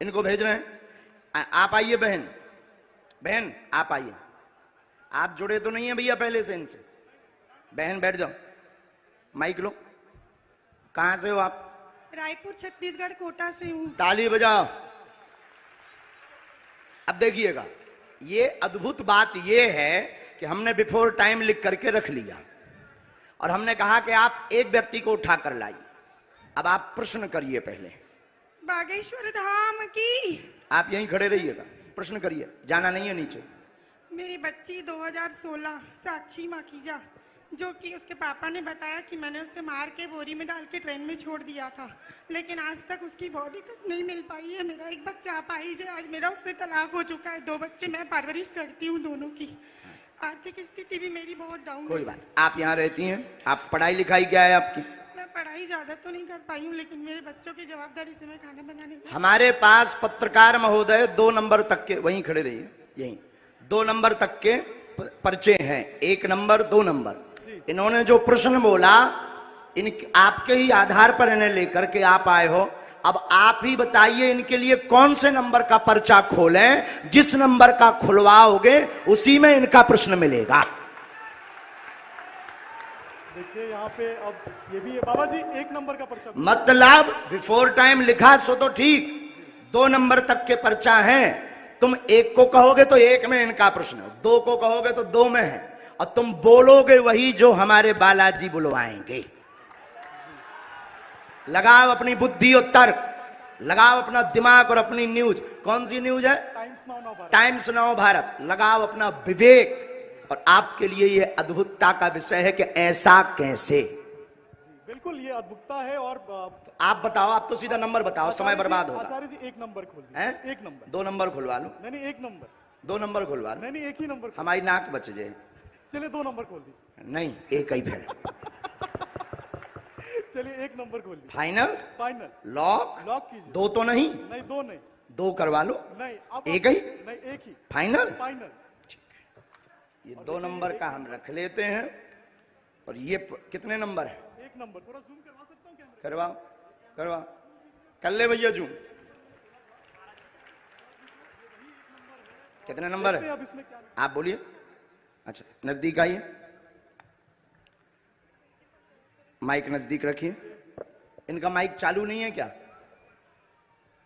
इनको भेज रहे हैं। आप आइए बहन, बहन आप आइए। आप जुड़े तो नहीं है भैया पहले से इनसे? बहन बैठ जाओ, माइक लो। कहां से हो आप? रायपुर छत्तीसगढ़ कोटा से हूँ। ताली बजाओ। अब देखिएगा, ये अद्भुत बात ये है कि हमने बिफोर टाइम लिख करके रख लिया और हमने कहा कि आप एक व्यक्ति को उठा कर लाइए। अब आप प्रश्न करिए पहले। बागेश्वर धाम की। आप यहीं खड़े रहिएगा, प्रश्न करिए, जाना नहीं है नीचे। मेरी बच्ची 2016 साक्षी माखीजा, जो कि उसके पापा ने बताया कि मैंने उसे मार के बोरी में डाल के ट्रेन में छोड़ दिया था, लेकिन आज तक उसकी बॉडी तक नहीं मिल पाई है। मेरा एक बच्चा अपाहिज है। आज मेरा उससे तलाक हो चुका है। 2 बच्चे मैं परवरिश करती हूँ दोनों की। आर्थिक स्थिति भी मेरी बहुत डाउन है। कोई बात, आप यहाँ रहती हैं, आप पढ़ाई लिखाई क्या है आपकी? मैं पढ़ाई ज्यादा तो नहीं कर पाई हूँ, लेकिन मेरे बच्चों की जवाबदारी से मैं खाना बनाने जाती हूँ। हमारे पास पत्रकार महोदय 2 नंबर तक के, वहीं खड़े रहिए, यहीं 2 नंबर तक के पर्चे हैं, 1 नंबर 2 नंबर। इन्होंने जो प्रश्न बोला, इन आपके ही आधार पर इन्हें लेकर के आप आए हो। अब आप ही बताइए इनके लिए कौन से नंबर का पर्चा खोलें। जिस नंबर का खुलवाओगे उसी में इनका प्रश्न मिलेगा। देखिए यहाँ पे अब ये भी है बाबा जी, 1 नंबर का पर्चा। मतलब बिफोर टाइम लिखा सो तो ठीक, 2 नंबर तक के पर्चा हैं। तुम 1 को कहोगे तो 1 में इनका प्रश्न, 2 को कहोगे तो 2 में है, और तुम बोलोगे वही जो हमारे बालाजी बुलवाएंगे। लगाओ अपनी बुद्धि और तर्क, लगाओ अपना दिमाग और अपनी न्यूज। कौन सी न्यूज है? Times now Bharat. लगाओ अपना विवेक। और आपके लिए यह अद्भुतता का विषय है कि ऐसा कैसे। बिल्कुल ये अद्भुतता है। और आप बताओ, आप तो सीधा नंबर बताओ, समय बर्बाद होगा। आचार्य जी 1 नंबर खोल दीजिए। 1 नंबर। 2 नंबर खुलवा लो। नहीं 1 नंबर। 2 नंबर खुलवा लो। नहीं 1 ही नंबर। हमारी नाक बच जाए। चलिए 2 नंबर खोल दीजिए। नहीं, 1 ही फिर। चलिए 1 नंबर खोल दीजिए। फाइनल? फाइनल। लॉक? लॉक कीजिए। 2 तो नहीं? नहीं 2 नहीं। 2 करवा लो। नहीं अब 1 ही? नहीं 1 ही। फाइनल? फाइनल। ये 2 नंबर का हम रख लेते हैं। और ये कितने नंबर है? 1 नंबर। थोड़ा जूम करवा सकता हूँ कैमरे? करवाओ, करवाओ, कर ले भैया जूम। कितने नंबर है? अब इसमें क्या आप बोलिए। अच्छा, नजदीक आइए, माइक नजदीक रखिए। इनका माइक चालू नहीं है क्या?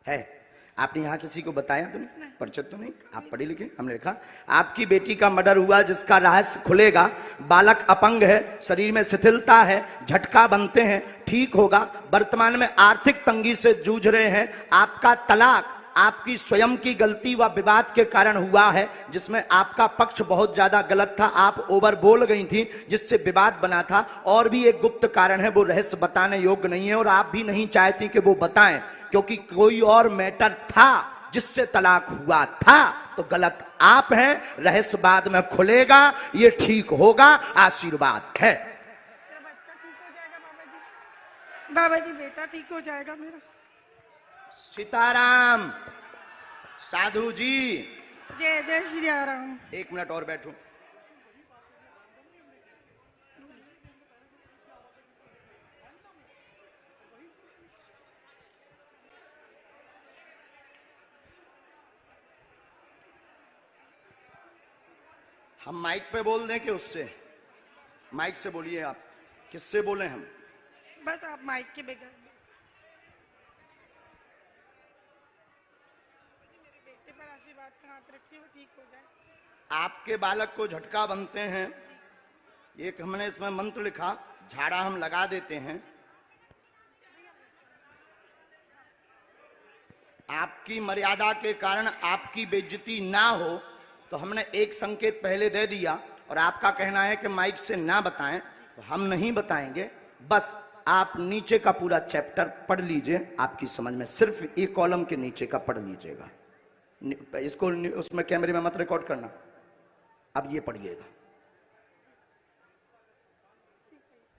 है? आपने यहाँ किसी को बताया तो नहीं? परिचित तो नहीं? आप पढ़े लिखे? हमने लिखा आपकी बेटी का मर्डर हुआ जिसका रहस्य खुलेगा। बालक अपंग है, शरीर में शिथिलता है, झटका बनते हैं, ठीक होगा। वर्तमान में आर्थिक तंगी से जूझ रहे हैं। आपका तलाक आपकी स्वयं की गलती व विवाद के कारण हुआ है, जिसमें आपका पक्ष बहुत ज्यादा गलत था। आप ओवर बोल गई थी जिससे विवाद बना था। और भी एक गुप्त कारण है, वो रहस्य बताने योग्य नहीं है और आप भी नहीं चाहती कि वो बताएं, क्योंकि कोई और मैटर था जिससे तलाक हुआ था। तो गलत आप हैं। रहस्य बाद में खुलेगा, ये ठीक होगा, आशीर्वाद है। बच्चा ठीक हो जाएगा बाबा जी। बाबा जी बेटा ठीक हो जाएगा मेरा। सीताराम। साधु जी। जय जय श्री राम। 1 मिनट और बैठो। हम माइक पे बोल दें कि उससे? माइक से बोलिए। आप किससे बोले? हम बस आप माइक के बगैर। मेरे बेटे पर आशीर्वाद का हाथ रखिए, वो ठीक हो जाए। आपके बालक को झटका बनते हैं, एक हमने इसमें मंत्र लिखा, झाड़ा हम लगा देते हैं। आपकी मर्यादा के कारण आपकी बेइज्जती ना हो तो हमने एक संकेत पहले दे दिया, और आपका कहना है कि माइक से ना बताएं, तो हम नहीं बताएंगे। बस आप नीचे का पूरा चैप्टर पढ़ लीजिए, आपकी समझ में। सिर्फ एक कॉलम के नीचे का पढ़ लीजिएगा। इसको उसमें कैमरे में मत रिकॉर्ड करना। अब ये पढ़िएगा।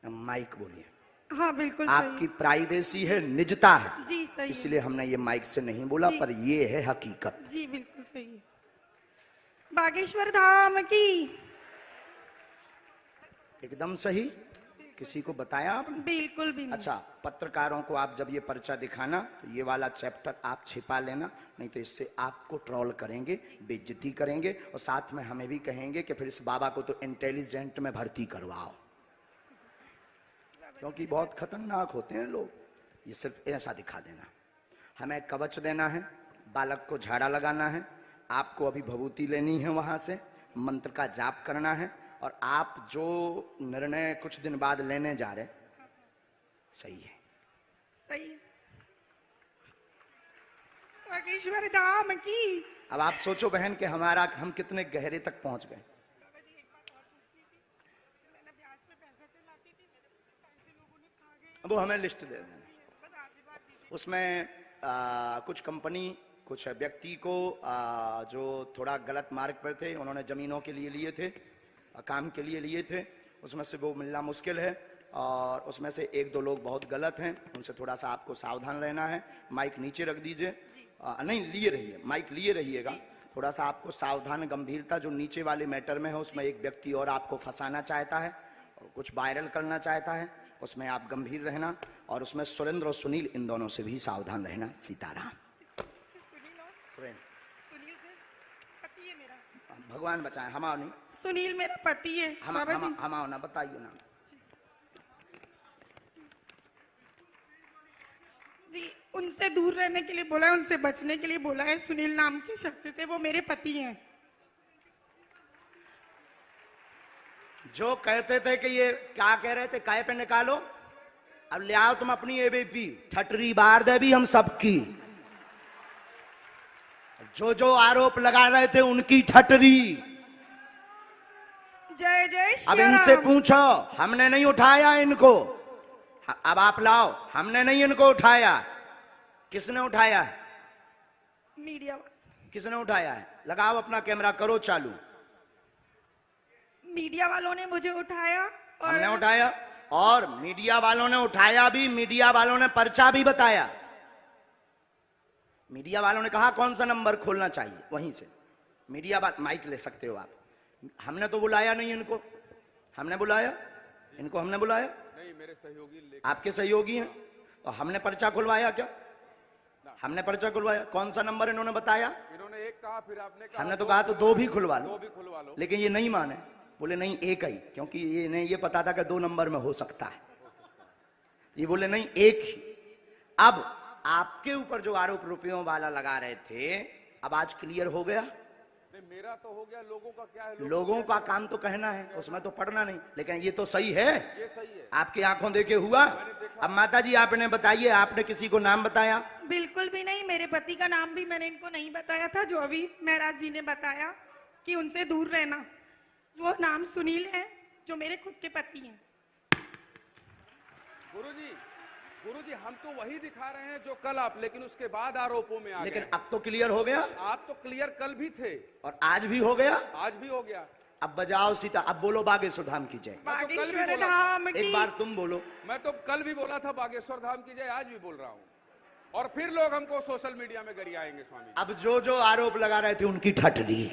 माइक बोलिए। हाँ बिल्कुल आपकी प्राइवेसी है, निजता है जी, सही इसलिए हमने ये माइक से नहीं बोला, पर ये है हकीकत। जी बिल्कुल सही है। बागेश्वर धाम की। एकदम सही। किसी को बताया आपने? बिल्कुल भी नहीं। अच्छा, पत्रकारों को आप जब ये पर्चा दिखाना तो ये वाला चैप्टर आप छिपा लेना, नहीं तो इससे आपको ट्रोल करेंगे, बेइज्जती करेंगे और साथ में हमें भी कहेंगे कि फिर इस बाबा को तो इंटेलिजेंट में भर्ती करवाओ, क्योंकि बहुत खतरनाक होते हैं लोग। ये सिर्फ ऐसा दिखा देना। हमें कवच देना है, बालक को झाड़ा लगाना है, आपको अभी भभूति लेनी है, वहां से मंत्र का जाप करना है, और आप जो निर्णय कुछ दिन बाद लेने जा रहे सही है। सही है। बागेश्वर धाम की। अब आप सोचो बहन कि हम कितने गहरे तक पहुंच गए। वो हमें लिस्ट दे देना, उसमें कुछ कंपनी कुछ व्यक्ति को जो थोड़ा गलत मार्ग पर थे, उन्होंने जमीनों के लिए लिए थे, काम के लिए लिए थे, उसमें से वो मिलना मुश्किल है, और उसमें से एक दो लोग बहुत गलत हैं, उनसे थोड़ा सा आपको सावधान रहना है। माइक नीचे रख दीजिए, नहीं लिए रहिए, माइक लिए रहिएगा, थोड़ा सा आपको सावधान गंभीरता। जो नीचे वाले मैटर में है उसमें एक व्यक्ति और आपको फंसाना चाहता है और कुछ वायरल करना चाहता है, उसमें आप गंभीर रहना, और उसमें सुरेंद्र और सुनील इन दोनों से भी सावधान रहना। सीताराम। सुनील से पति है मेरा। भगवान बचाए, हमारा नहीं। सुनील मेरा पति है बाबा जी। हमारा ना बताइए ना जी, उनसे दूर रहने के लिए बोला है, उनसे बचने के लिए बोला है। सुनील नाम के शख्स से, वो मेरे पति हैं। जो कहते थे कि ये क्या कह रहे थे, काय पे निकालो, अब ले आओ तुम अपनी एबीपी, ठटरी बार दे भी हम सबकी। जो जो आरोप लगा रहे थे उनकी ठटरी। जय जय श्री अब इनसे राम। पूछो, हमने नहीं उठाया इनको, अब आप लाओ, हमने नहीं इनको उठाया। किसने उठाया है? मीडिया। किसने उठाया है? लगाओ अपना कैमरा, करो चालू। मीडिया वालों ने मुझे उठाया और हमने उठाया, और मीडिया वालों ने उठाया भी, मीडिया वालों ने पर्चा भी बताया। मीडिया वालों ने कहा कौन सा नंबर खोलना चाहिए, वहीं से मीडिया माइक ले सकते हो आप। हमने तो बुलाया नहीं इनको, हमने बुलाया इनको, हमने बुलाया नहीं, मेरे सहयोगी आपके सहयोगी हैं, और हमने पर्चा खुलवाया क्या? हमने पर्चा खुलवाया। कौन सा नंबर इन्होंने बताया? इन्होंने एक कहा, फिर आपने कहा हमने तो कहा तो दो भी खुलवा दो लो, भी खुलवा लो, लेकिन ये नहीं माने, बोले नहीं एक ही, क्योंकि ये नहीं, ये पता था कि 2 नंबर में हो सकता है, ये बोले नहीं एक ही। अब आपके ऊपर जो आरोप रुपयों वाला लगा रहे थे, अब आज क्लियर हो गया। नहीं मेरा तो हो गया, लोगों का क्या है? लोगों का काम तो कहना है, उसमें तो पढ़ना नहीं, लेकिन ये तो सही है, ये सही है, आपकी आंखों देखे हुआ। अब माता जी आपने बताइए, आपने किसी को नाम बताया? बिल्कुल भी नहीं, मेरे पति का नाम भी मैंने इनको नहीं बताया था, जो अभी महराज जी ने बताया कि उनसे दूर रहना। वो नाम सुनील है, जो मेरे खुद के पति हैं। गुरुजी हम तो वही दिखा रहे हैं जो कल आप, लेकिन उसके बाद आरोपों में आ लेकिन गए। अब तो क्लियर हो गया, आप तो क्लियर कल भी थे और आज भी हो गया, आज भी हो गया। अब बजाओ सीता, अब बोलो बागेश्वर धाम की जय। बागेश्वर धाम की। एक बार तुम बोलो। मैं तो कल भी बोला था बागेश्वर धाम की जय, आज भी बोल रहा हूँ, और फिर लोग हमको सोशल मीडिया में गरियाएंगे स्वामी। अब जो जो आरोप लगा रहे थे उनकी ठटरी।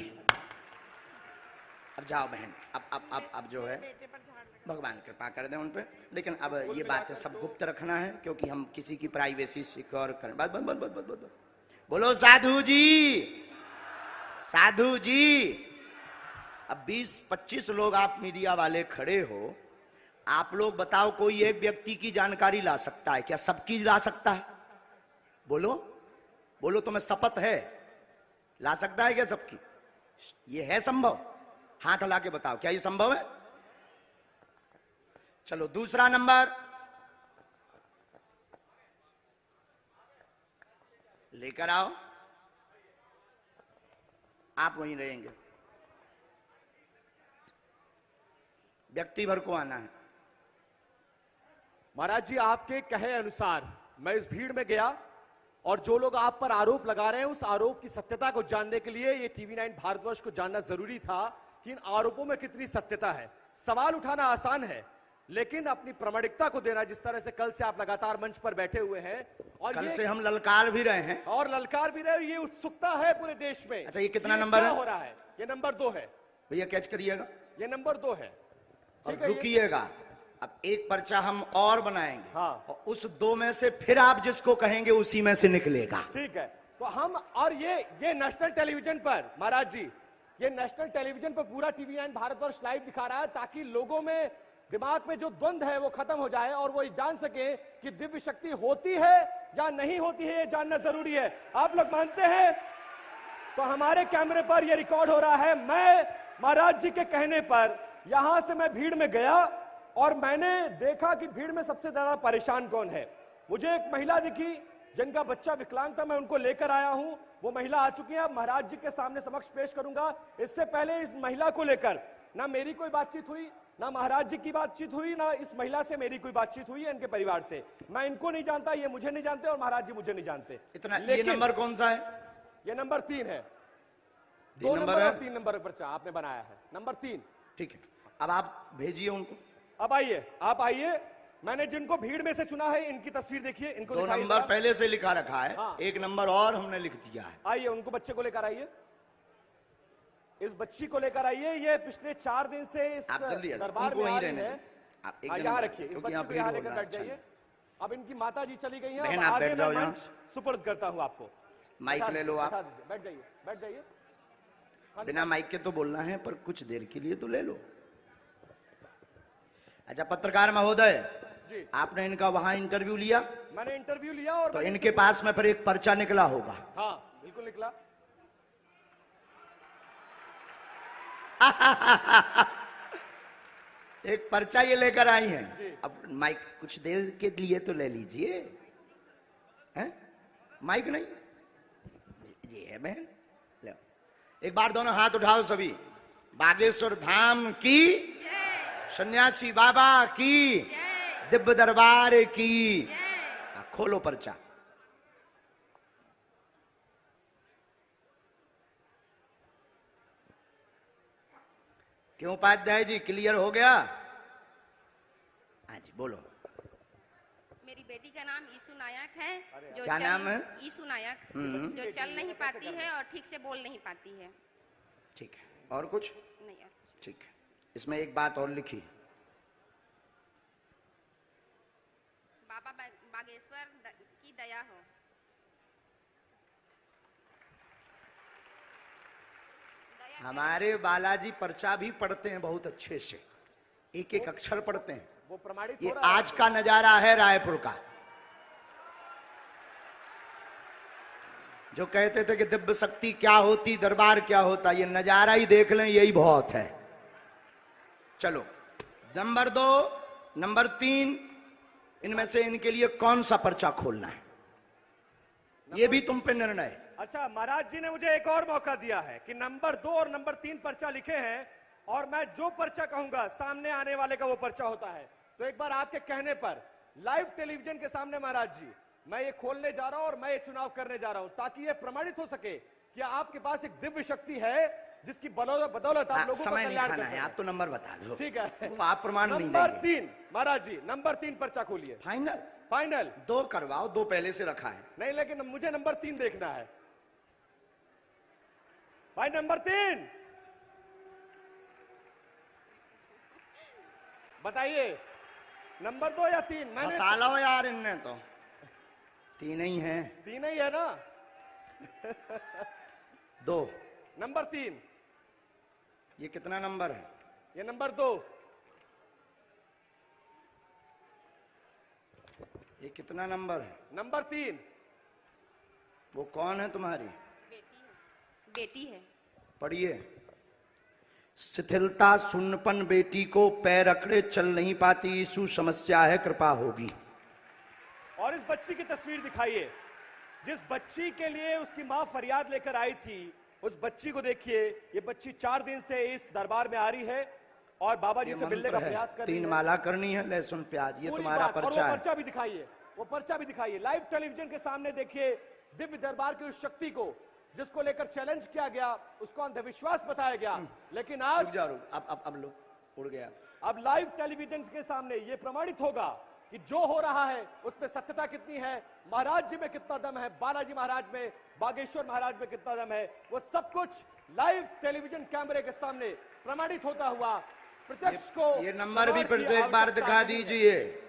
अब जाओ बहन, अब जो है भगवान कृपा कर दे उन पे, लेकिन अब ये बातें सब गुप्त रखना है, क्योंकि हम किसी की प्राइवेसी सिक्योर करें। बस बस बस बस बस बस बोलो साधु जी, साधु जी। अब 20-25 लोग आप मीडिया वाले खड़े हो, आप लोग बताओ कोई एक व्यक्ति की जानकारी ला सकता है क्या? सबकी ला सकता है? बोलो बोलो, तुम्हें शपथ है ला सकता है क्या सबकी? ये है संभव? हाथ हिला के बताओ, क्या ये संभव है? चलो दूसरा नंबर लेकर आओ, आप वहीं रहेंगे, व्यक्ति भर को आना है। महाराज जी आपके कहे अनुसार मैं इस भीड़ में गया, और जो लोग आप पर आरोप लगा रहे हैं उस आरोप की सत्यता को जानने के लिए ये टीवी 9 भारतवर्ष को जानना जरूरी था कि इन आरोपों में कितनी सत्यता है। सवाल उठाना आसान है, लेकिन अपनी प्रामाणिकता को देना, जिस तरह से कल से आप लगातार मंच पर बैठे हुए हैं, और कल से हम ललकार भी रहे हैं, और ललकार भी रहे, ये उत्सुकता है पूरे देश में। अच्छा, ये कितना नंबर है? हो रहा है, ये नंबर 2 है भैया, कैच करिएगा, ये नंबर 2 है। और रुकिएगा, अब एक पर्चा हम और बनाएंगे, हाँ। और उस 2 में से फिर आप जिसको कहेंगे उसी में से निकलेगा। ठीक है, तो हम और ये नेशनल टेलीविजन पर महाराज जी, ये नेशनल टेलीविजन पर पूरा टीवी9 भारतवर्ष लाइव दिखा रहा है, ताकि लोगों में दिमाग में जो द्वंद है वो खत्म हो जाए और वो ये जान सके कि दिव्य शक्ति होती है या नहीं होती है, ये जानना जरूरी है। आप लोग मानते हैं? तो हमारे कैमरे पर ये रिकॉर्ड हो रहा है। मैं महाराज जी के कहने पर यहां से मैं भीड़ में गया और मैंने देखा कि भीड़ में सबसे ज्यादा परेशान कौन है। मुझे एक महिला दिखी जिनका बच्चा विकलांग था, मैं उनको लेकर आया हूं। वो महिला आ चुकी है, अब महाराज जी के सामने समक्ष पेश करूंगा। इससे पहले इस महिला को लेकर ना मेरी कोई बातचीत हुई, ना महाराज जी की बातचीत हुई, ना इस महिला से मेरी कोई बातचीत हुई है, इनके परिवार से। मैं इनको नहीं जानता, ये मुझे नहीं जानते और महाराज जी मुझे नहीं जानते। इतना ये नंबर कौन सा है? ये नंबर 3 है। 3 2 नंबर है? और 3 नंबर पर आपने बनाया है, नंबर 3। ठीक है, अब आप भेजिए उनको। अब आइए, आप आइए। मैंने जिनको भीड़ में से चुना है इनकी तस्वीर देखिए, इनको 2 दिखाइए नंबर जरा। पहले से लिखा रखा है, हाँ। 1 नंबर और हमने लिख दिया है। आइए, उनको बच्चे को लेकर आइए, इस बच्ची को लेकर आइए। ये पिछले 4 दिन से इस आप जल्दी आ जाओ, दरबार उनको में आ वहीं रही रहने है। दो। आप एक जन यहाँ बैठो, रखिए, इस क्योंकि बच्ची यहाँ को भीड़ यहाँ हो लेकर रहा है। बैठ जाइए। अच्छा, अब इनकी माता जी चली गई हैं, बहन, अब आप आगे बैठ मैं जाओ यहाँ। मंच सुपुर्द करता हूँ आपको। माइक बैठा ले लो दीजिए, आप। बैठा दीजिए, बैठ जाइए, बैठ जाइए। बिना माइक के तो बोलना है, पर कुछ देर के लिए तो ले लो। अच्छा पत्रकार महोदय जी, आपने इनका वहां इंटरव्यू लिया, मैंने इंटरव्यू लिया और तो मैंने इनके पास में फिर एक पर्चा निकला होगा। हाँ बिल्कुल निकला। एक पर्चा ये लेकर आई जी। हैं। अब माइक कुछ देर के लिए तो ले लीजिए, हैं? माइक नहीं जी है बहन, लो एक बार दोनों हाथ उठाओ सभी। बागेश्वर धाम की, सन्यासी बाबा की, दिव्य दरबार की। खोलो पर्चा। क्यों उपाध्याय जी, क्लियर हो गया? हाँ जी बोलो। मेरी बेटी का नाम ईशु नायक है, जो क्या नाम है? ईशु नायक, जो चल नहीं पाती है और ठीक से बोल नहीं पाती है। ठीक है, और कुछ? नहीं और कुछ। ठीक है, इसमें एक बात और लिखी, बाबा बागेश्वर की दया हो। हमारे बालाजी पर्चा भी पढ़ते हैं बहुत अच्छे से, एक एक अक्षर पढ़ते हैं। वो प्रमाणित ये हो रहा है। आज का नजारा है रायपुर का। जो कहते थे कि दिव्य शक्ति क्या होती, दरबार क्या होता, ये नजारा ही देख लें, यही बहुत है। चलो नंबर 2, नंबर 3, इनमें से इनके लिए कौन सा पर्चा खोलना है, ये भी तुम पे निर्णय है। अच्छा, महाराज जी ने मुझे एक और मौका दिया है कि नंबर 2 और नंबर 3 पर्चा लिखे हैं, और मैं जो पर्चा कहूंगा सामने आने वाले का वो पर्चा होता है। तो एक बार आपके कहने पर लाइव टेलीविजन के सामने महाराज जी मैं ये खोलने जा रहा हूं और मैं ये चुनाव करने जा रहा हूं, ताकि ये प्रमाणित हो सके कि आपके पास एक दिव्य शक्ति है जिसकी बदौलत आप लोगों का समय नहीं कल्याण खाना कर है, सकें। आप तो नंबर बता दो। ठीक है, वो आप प्रमाण नहीं नंबर देंगे। 3 महाराज जी, नंबर 3 पर्चा खोलिए। फाइनल? फाइनल 2 करवाओ, 2 पहले से रखा है। नहीं, लेकिन मुझे नंबर 3 देखना है भाई। नंबर 3 बताइए, नंबर 2 या 3? मैंने फंसा लो यार, इनने तो 3 ही है। 3 ही है ना। 2। नंबर 3, ये कितना नंबर है? ये नंबर 2। ये कितना नंबर है? नंबर 3। वो कौन है तुम्हारी? बेटी है, बेटी है। पढ़िए। शिथिलता सुन्नपन बेटी को पैर अकड़े चल नहीं पाती, यीशु समस्या है कृपा होगी। और इस बच्ची की तस्वीर दिखाइए, जिस बच्ची के लिए उसकी मां फरियाद लेकर आई थी, उस बच्ची को देखिए। ये बच्ची 4 दिन से इस दरबार में आ रही है और बाबा जी से मिलने का प्रयास कर रही 3 है। माला करनी है, लहसुन प्याज, ये पूरी तुम्हारा बात। और पर्चा वो है। पर्चा भी दिखाइए, वो पर्चा भी दिखाइए। लाइव टेलीविजन के सामने देखिए दिव्य दरबार की उस शक्ति को जिसको लेकर चैलेंज किया गया, उसको अंधविश्वास बताया गया, लेकिन रुक आज जा, रुक, अब लो, उड़ गया। अब लाइव टेलीविजन के सामने ये प्रमाणित होगा कि जो हो रहा है उसमें सत्यता कितनी है, महाराज जी में कितना दम है, बालाजी महाराज में, बागेश्वर महाराज में कितना दम है। वो सब कुछ लाइव टेलीविजन कैमरे के सामने प्रमाणित होता हुआ प्रत्यक्ष को ये नंबर भी फिर की से एक बार आवश्यकता दिखा नहीं है। दीजिए।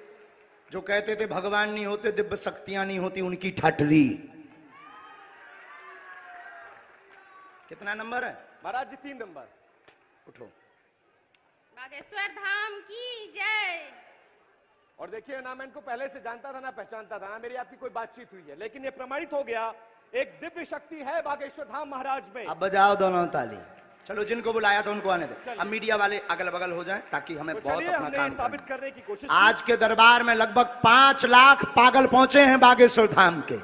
जो कहते थे भगवान नहीं होते, दिव्य शक्तियां नहीं होती, उनकी ठटरी। कितना नंबर है महाराज जी 3 नंबर। उठो। बागेश्वर धाम की जय। और देखिए ना, मैं इनको पहले से जानता था ना पहचानता था ना मेरी आपकी कोई बातचीत हुई है, लेकिन ये प्रमाणित हो गया एक दिव्य शक्ति है बागेश्वर धाम महाराज में। अब बजाओ दोनों ताली। चलो, जिनको बुलाया था उनको आने दे। अब मीडिया वाले अगल बगल हो जाएं ताकि हमें तो बहुत चलिए, अपना हमने काम साबित करना है। करने की कोशिश आज के दरबार में लगभग 5 लाख पागल पहुंचे हैं बागेश्वर धाम के।